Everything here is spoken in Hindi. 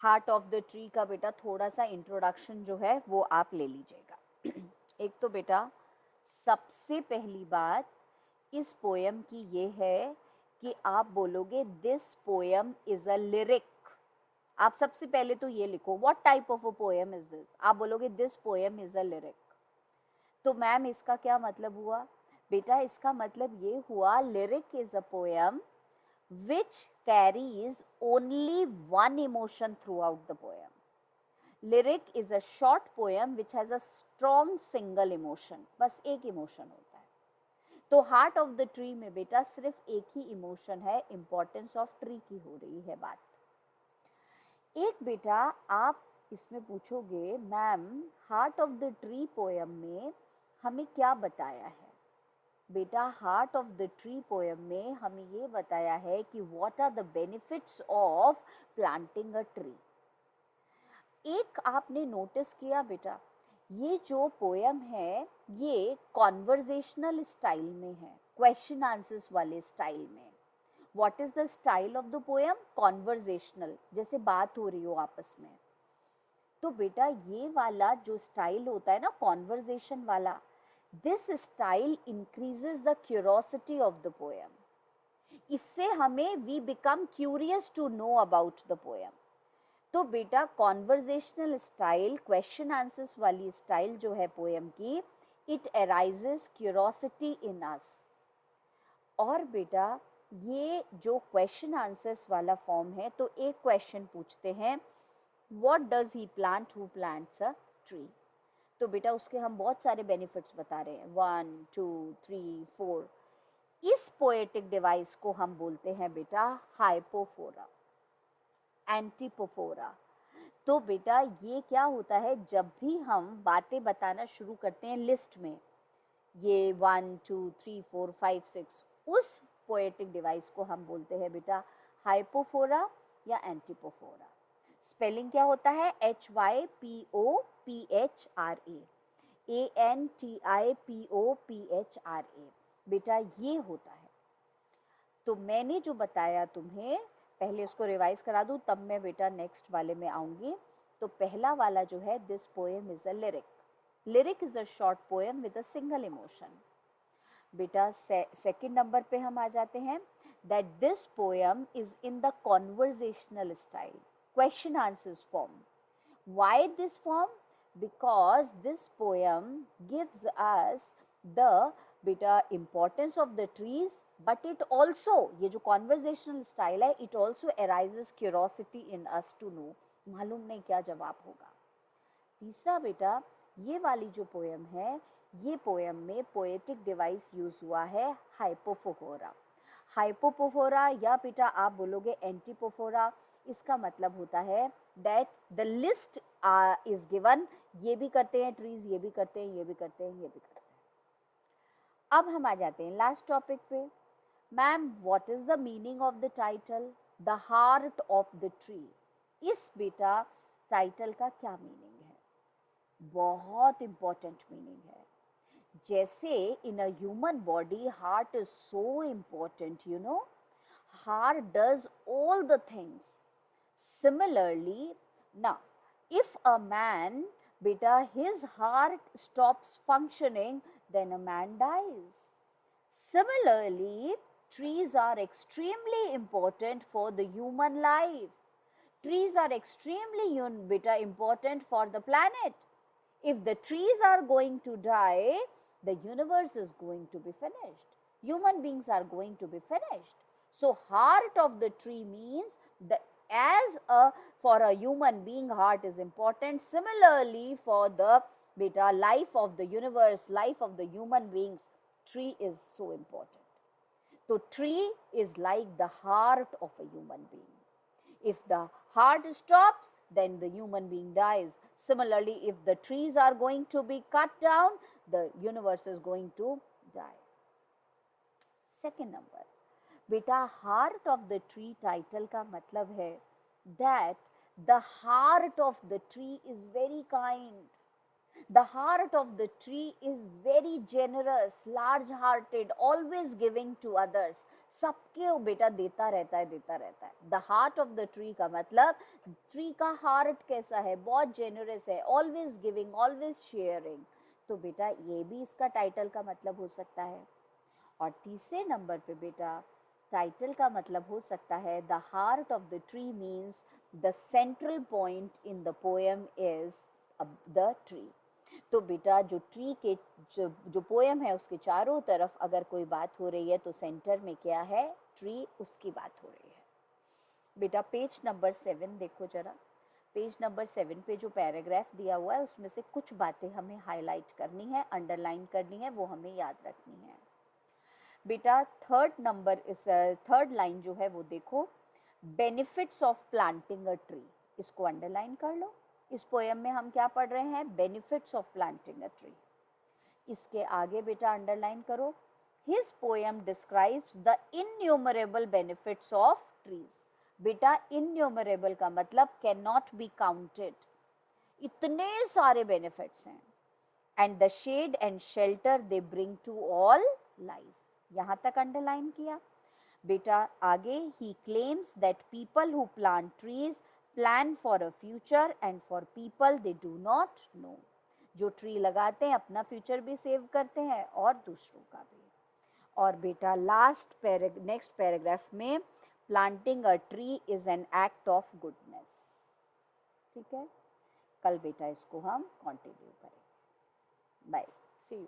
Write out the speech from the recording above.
हार्ट ऑफ द ट्री का बेटा थोड़ा सा इंट्रोडक्शन जो है वो आप ले लीजिएगा। एक तो बेटा सबसे पहली बात इस पोयम की ये है कि आप बोलोगे this poem is a lyric. आप सबसे पहले तो ये लिखो what type of a poem is this. आप बोलोगे this poem is a lyric. तो मैम इसका क्या मतलब हुआ? बेटा इसका मतलब ये हुआ lyric is a poem which carries only one emotion throughout the poem. Lyric is a short poem which has a strong single emotion. बस एक इमोशन होता है। तो हार्ट ऑफ द ट्री में बेटा सिर्फ एक ही इमोशन है, इंपॉर्टेंस ऑफ ट्री की हो रही है बात। एक बेटा आप इसमें पूछोगे ma'am heart of the tree poem में हमें क्या बताया है? बेटा heart of the tree poem में हमें ये बताया है कि what are the benefits of planting a tree. एक आपने नोटिस किया बेटा ये जो पोयम है ये कॉन्वर्जेशनल स्टाइल में है, क्वेश्चन आंसर्स वाले स्टाइल में। What is the style of the poem? Conversational, जैसे बात हो रही हो आपस में। तो बेटा ये वाला जो स्टाइल होता है ना कॉन्वर्जेशन वाला, this style increases the curiosity of the poem. इससे हमें we become curious to know about the poem. तो बेटा कॉन्वर्जेशनल स्टाइल, क्वेश्चन आंसर्स वाली स्टाइल जो है पोयम की, it arises curiosity in us. और बेटा ये जो क्वेश्चन आंसर्स वाला फॉर्म है तो एक क्वेश्चन पूछते हैं what does he plant who plants a tree. तो बेटा उसके हम बहुत सारे बेनिफिट्स बता रहे हैं, 1 2 3 4। इस पोएटिक डिवाइस को हम बोलते हैं बेटा हाइपोफोरा, एंटीपोफोरा। तो बेटा ये क्या होता है जब भी हम बातें बताना शुरू करते हैं लिस्ट में, ये 1 2 3 4 5 6, उस पोएटिक डिवाइस को हम बोलते हैं बेटा हाइपोफोरा या एंटीपोफोरा। स्पेलिंग क्या होता है? HYPOPHRA, ANTIPOPHRA। बेटा ये होता है। तो मैंने जो बताया तुम्हें, पहले उसको रिवाइज करा दूं तब मैं बेटा नेक्स्ट वाले में आऊंगी। तो पहला वाला जो है this poem is a lyric. Lyric is a short poem with a single emotion. बेटा सेकंड नंबर पे हम आ जाते हैं that this poem is in the conversational style, question answers form. Why this form? Because this poem gives us the बेटा importance of the trees, but it also, ये जो कॉन्वर्जेशनल स्टाइल है, it also arises curiosity in us to know, मालूम नहीं क्या जवाब होगा। तीसरा बेटा ये वाली जो पोएम है, ये पोएम में पोएटिक डिवाइस यूज हुआ है हाइपोफोरा। हाइपोफोरा या बेटा आप बोलोगे एंटीपोफोरा। इसका मतलब होता है that the list is given, ये भी करते हैं ट्रीज, ये भी करते हैं, ये भी करते हैं, ये भी करते हैं। अब हम आ जाते हैं लास्ट टॉपिक पे। Ma'am what is the meaning of the title the heart of the tree? इस बेटा टाइटल का क्या मीनिंग है? बहुत इंपॉर्टेंट मीनिंग है। जैसे in a human body heart is so important, you know, heart does all the things. Similarly, now, if a man, beta, his heart stops functioning, then a man dies. Similarly, trees are extremely important for the human life. Trees are extremely beta important for the planet. If the trees are going to die, the universe is going to be finished. Human beings are going to be finished. So heart of the tree means the as a for a human being heart is important. Similarly for the beta life of the universe, life of the human beings, tree is so important. So tree is like the heart of a human being. If the heart stops, then the human being dies. Similarly, if the trees are going to be cut down, the universe is going to die. Second number, beta, heart of the tree title का मतलब है that the heart of the tree is very kind. The heart of the tree is very generous, large hearted, always giving to others. सबके बेटा देता रहता है, देता रहता है। The heart of the tree का मतलब ट्री का हार्ट कैसा है, बहुत जेनरस है, ऑलवेज गिविंग, ऑलवेज शेयरिंग। तो बेटा ये भी इसका टाइटल का मतलब हो सकता है। और तीसरे नंबर पे बेटा टाइटल का मतलब हो सकता है the heart of the tree means the central point in the poem is the tree. तो बेटा जो ट्री के जो पोएम है उसके चारों तरफ अगर कोई बात हो रही है तो सेंटर में क्या है, ट्री, उसकी बात हो रही है। बेटा पेज नंबर 7 देखो जरा। पेज नंबर 7 पे जो पैराग्राफ दिया हुआ है उसमें से कुछ बातें हमें हाईलाइट करनी है, अंडरलाइन करनी है, वो हमें याद रखनी है। बेटा थर्ड लाइन जो है वो देखो, benefits of planting a tree, इसको अंडरलाइन कर लो। इस पोएम में हम क्या पढ़ रहे हैं, benefits of planting a tree. इसके आगे बेटा अंडरलाइन करो, his poem describes the innumerable benefits of trees. बेटा इन्यूमरेबल का मतलब कैन नॉट बी काउंटेड, इतने सारे बेनिफिट्स हैं। And the shade and shelter they bring to all life, यहां तक अंडरलाइन किया। बेटा आगे, he claims that people who plant trees plan for a future and for people they do not know. जो ट्री लगाते हैं अपना फ्यूचर भी सेव करते हैं और दूसरों का भी। और बेटा नेक्स्ट पैराग्राफ में, planting a tree is an act of goodness. ठीक है, कल बेटा इसको हम कंटिन्यू करेंगे। Bye, see you.